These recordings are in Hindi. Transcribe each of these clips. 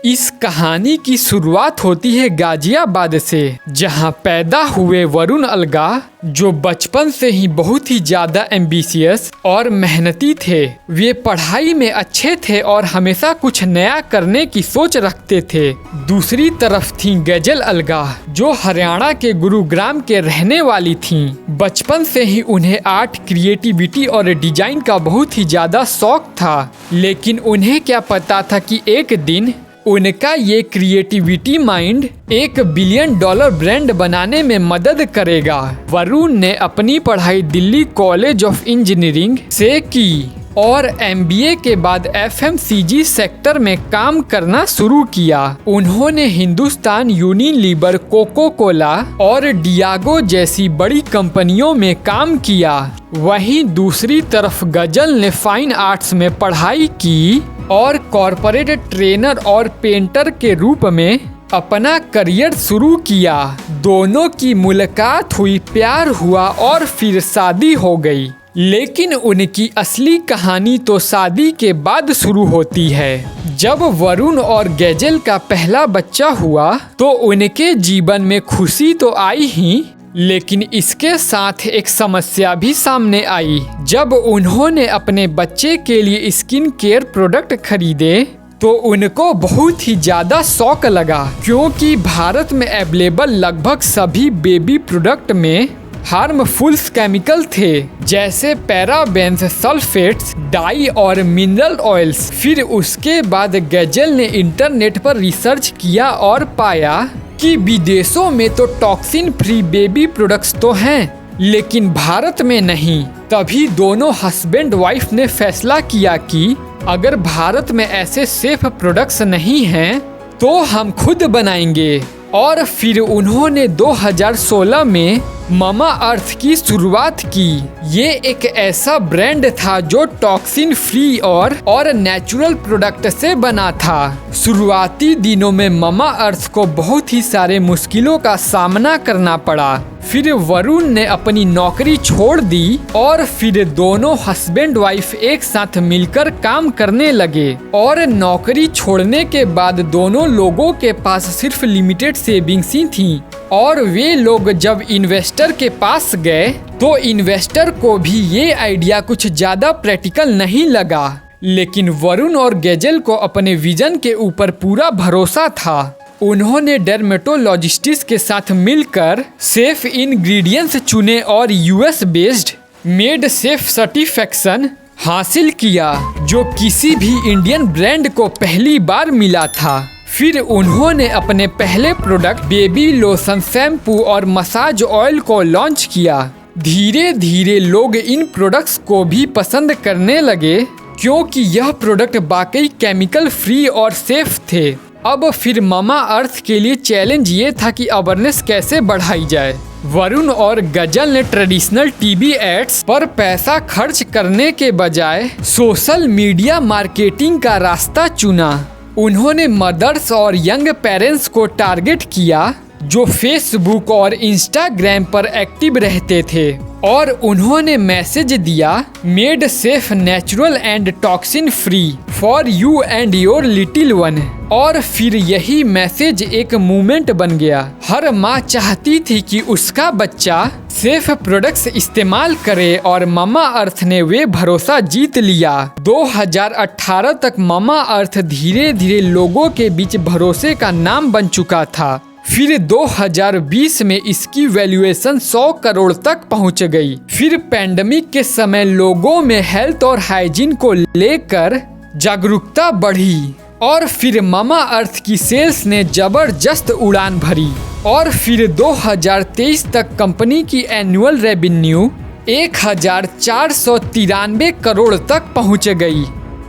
इस कहानी की शुरुआत होती है गाजियाबाद से, जहां पैदा हुए वरुण अलगा, जो बचपन से ही बहुत ही ज्यादा एम्बिशियस और मेहनती थे। वे पढ़ाई में अच्छे थे और हमेशा कुछ नया करने की सोच रखते थे। दूसरी तरफ थी गजल अलगा, जो हरियाणा के गुरुग्राम के रहने वाली थीं। बचपन से ही उन्हें आर्ट, क्रिएटिविटी और डिजाइन का बहुत ही ज्यादा शौक था, लेकिन उन्हें क्या पता था कि एक दिन उनका ये क्रिएटिविटी माइंड $1 बिलियन ब्रांड बनाने में मदद करेगा। वरुण ने अपनी पढ़ाई दिल्ली कॉलेज ऑफ इंजीनियरिंग से की और MBA के बाद FMCG सेक्टर में काम करना शुरू किया। उन्होंने हिंदुस्तान यूनिलीवर, कोको कोला और डियागो जैसी बड़ी कंपनियों में काम किया। वहीं दूसरी तरफ गजल ने फाइन आर्ट्स में पढ़ाई की और कॉरपोरेट ट्रेनर और पेंटर के रूप में अपना करियर शुरू किया। दोनों की मुलाकात हुई, प्यार हुआ और फिर शादी हो गई। लेकिन उनकी असली कहानी तो शादी के बाद शुरू होती है। जब वरुण और गजल का पहला बच्चा हुआ तो उनके जीवन में खुशी तो आई ही, लेकिन इसके साथ एक समस्या भी सामने आई। जब उन्होंने अपने बच्चे के लिए स्किन केयर प्रोडक्ट खरीदे तो उनको बहुत ही ज्यादा शौक लगा, क्योंकि भारत में अवेलेबल लगभग सभी बेबी प्रोडक्ट में हार्मफुल केमिकल थे, जैसे पैराबेन्स, सल्फेट्स, डाई और मिनरल ऑयल्स। फिर उसके बाद गजल ने इंटरनेट पर रिसर्च किया और पाया कि विदेशों में तो टॉक्सिन फ्री बेबी प्रोडक्ट्स तो हैं, लेकिन भारत में नहीं। तभी दोनों हस्बैंड वाइफ ने फैसला किया कि अगर भारत में ऐसे सेफ प्रोडक्ट्स नहीं हैं तो हम खुद बनाएंगे। और फिर उन्होंने 2016 में ममा अर्थ की शुरुआत की। ये एक ऐसा ब्रांड था जो टॉक्सिन फ्री और नेचुरल प्रोडक्ट से बना था। शुरुआती दिनों में ममा अर्थ को बहुत ही सारे मुश्किलों का सामना करना पड़ा। फिर वरुण ने अपनी नौकरी छोड़ दी और फिर दोनों हस्बैंड वाइफ एक साथ मिलकर काम करने लगे। और नौकरी छोड़ने के बाद दोनों लोगों के पास सिर्फ लिमिटेड सेविंग्स ही थी। और वे लोग जब इन्वेस्टर के पास गए तो इन्वेस्टर को भी ये आइडिया कुछ ज्यादा प्रैक्टिकल नहीं लगा, लेकिन वरुण और गजल को अपने विजन के ऊपर पूरा भरोसा था। उन्होंने डर्मेटोलॉजिस्ट्स के साथ मिलकर सेफ इंग्रेडिएंट्स चुने और US based made safe certification हासिल किया, जो किसी भी इंडियन ब्रांड को पहली बार मिला था। फिर उन्होंने अपने पहले प्रोडक्ट बेबी लोशन, शैम्पू और मसाज ऑयल को लॉन्च किया। धीरे धीरे लोग इन प्रोडक्ट्स को भी पसंद करने लगे, क्योंकि यह प्रोडक्ट वाकई केमिकल फ्री और सेफ थे। अब फिर ममा अर्थ के लिए चैलेंज ये था कि अवेयरनेस कैसे बढ़ाई जाए। वरुण और गजल ने ट्रेडिशनल टीवी एड्स पर पैसा खर्च करने के बजाय सोशल मीडिया मार्केटिंग का रास्ता चुना। उन्होंने मदर्स और यंग पेरेंट्स को टारगेट किया जो फेसबुक और इंस्टाग्राम पर एक्टिव रहते थे, और उन्होंने मैसेज दिया, made safe, natural and toxin free for you and your little one. और फिर यही मैसेज एक मूवमेंट बन गया। हर माँ चाहती थी कि उसका बच्चा सेफ प्रोडक्ट्स इस्तेमाल करे, और ममा अर्थ ने वे भरोसा जीत लिया। 2018 तक ममा अर्थ धीरे धीरे लोगों के बीच भरोसे का नाम बन चुका था। फिर 2020 में इसकी वैल्यूएशन 100 करोड़ तक पहुंच गई। फिर पैंडेमिक के समय लोगों में हेल्थ और हाइजीन को लेकर जागरूकता बढ़ी, और फिर ममा अर्थ की सेल्स ने जबरदस्त उड़ान भरी। और फिर 2023 तक कंपनी की एनुअल रेवेन्यू 1493 करोड़ तक पहुंच गई।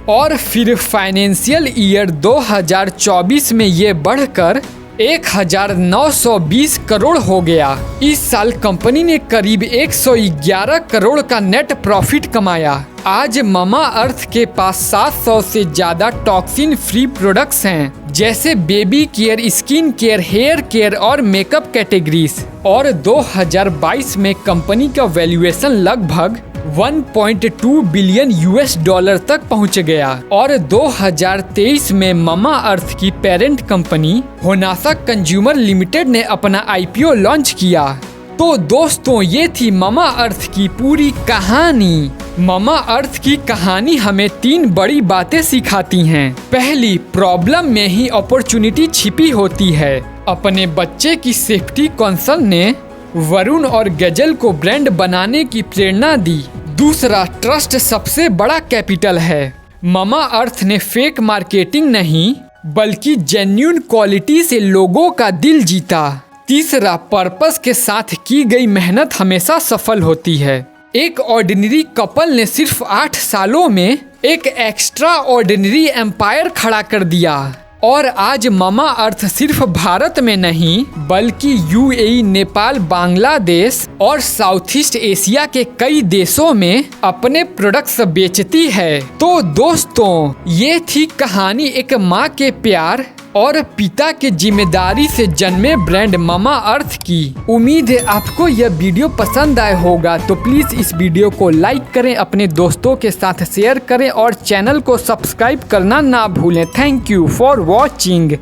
और फिर फाइनेंशियल ईयर 2024 में ये बढ़कर 1920 करोड़ हो गया। इस साल कंपनी ने करीब 111 करोड़ का नेट प्रॉफिट कमाया। आज ममा अर्थ के पास 700 से ज्यादा टॉक्सिन फ्री प्रोडक्ट्स हैं, जैसे baby care, skin care, hair care और मेकअप कैटेगरीज। और 2022 में कंपनी का वैल्यूएशन लगभग 1.2 बिलियन यूएस डॉलर तक पहुंच गया और 2023 में मामा अर्थ की parent company Honasa consumer limited ने अपना आईपीओ लॉन्च किया। तो दोस्तों, ये थी मामा अर्थ की पूरी कहानी। मामा अर्थ की कहानी हमें 3 बड़ी बातें सिखाती हैं। पहली, प्रॉब्लम में ही अपॉर्चुनिटी छिपी होती है। अपने बच्चे की सेफ्टी कंसर्न ने वरुण और गजल को ब्रांड बनाने की प्रेरणा दी। दूसरा, ट्रस्ट सबसे बड़ा कैपिटल है। मामा अर्थ ने फेक मार्केटिंग नहीं बल्कि जेन्युइन क्वालिटी से लोगों का दिल जीता। तीसरा, पर्पस के साथ की गई मेहनत हमेशा सफल होती है। एक ऑर्डिनरी कपल ने सिर्फ 8 सालों में एक एक्स्ट्रा ऑर्डिनरी एम्पायर खड़ा कर दिया और आज मामा अर्थ सिर्फ भारत में नहीं बल्कि यूएई, नेपाल, बांग्लादेश और साउथ ईस्ट एशिया के कई देशों में अपने प्रोडक्ट्स बेचती है। तो दोस्तों, ये थी कहानी एक माँ के प्यार और पिता के जिम्मेदारी से जन्मे ब्रांड मामा अर्थ की। उम्मीद है आपको यह वीडियो पसंद आया होगा, तो प्लीज इस वीडियो को लाइक करें, अपने दोस्तों के साथ शेयर करें और चैनल को सब्सक्राइब करना ना भूलें। Thank you for watching.